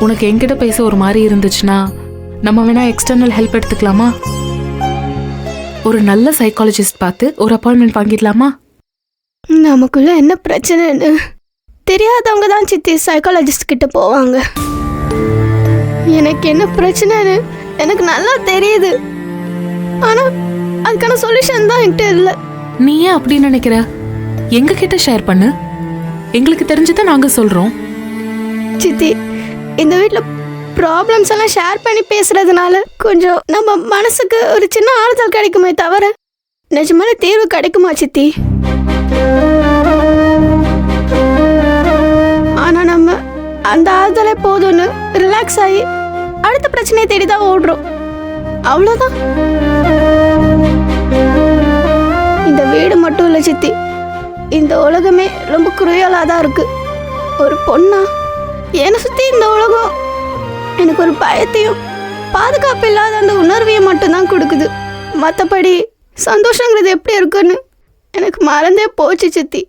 உனக்கு என்கிட்ட பேச ஒரு மாதிரி இருந்துச்சுன்னா நம்ம வேணா எக்ஸ்டர்னல் ஹெல்ப் எடுத்துக்கலாமா? ஒரு நல்ல சைக்காலஜிஸ்ட் பார்த்து ஒரு அப்பாயின்மெண்ட் வாங்கிடலாமா? நமக்குள்ள என்ன பிரச்சனைன்னு தெரியாதவங்க தான் சித்தி சைக்காலஜிஸ்ட் கிட்ட போவாங்க. எனக்கு என்ன பிரச்சனைன்னு எனக்கு நல்லா தெரியுது. ஆனா அதுக்கான சொல்யூஷன் தான் என்கிட்ட இல்லை. நீ ஏன் அப்படி நினைக்கிற? எங்க கிட்ட ஷேர் பண்ணு, எங்களுக்கு தெரிஞ்சதை நாங்க சொல்றோம். சித்தி, இந்த வீட்டில் ப்ராப்ளம்ஸ் எல்லாம் ஷேர் பண்ணி பேசுறதுனால கொஞ்சம் நம்ம மனசுக்கு ஒரு சின்ன ஆறுதல் கிடைக்குமே தவிர நிஜமான தீர்வு கிடைக்குமா சித்தி? ஆனா நம்ம அந்த ஆறுதலே போதும்னு ரிலாக்ஸ் ஆகி அடுத்த பிரச்சனையை தேடி தான் ஓடுறோம். அவ்வளோதான். இந்த வீடு மட்டும் இல்லை சித்தி, இந்த உலகமே ரொம்ப குறுயலாக தான் இருக்கு. ஒரு பொண்ணா என்னை சுற்றி இந்த உலகம் எனக்கு ஒரு பயத்தையும் பாதுகாப்பு இல்லாத அந்த உணர்வையும் மட்டும்தான் கொடுக்குது. மற்றபடி சந்தோஷங்கிறது எப்படி இருக்குன்னு எனக்கு மறந்தே போச்சு சித்தி.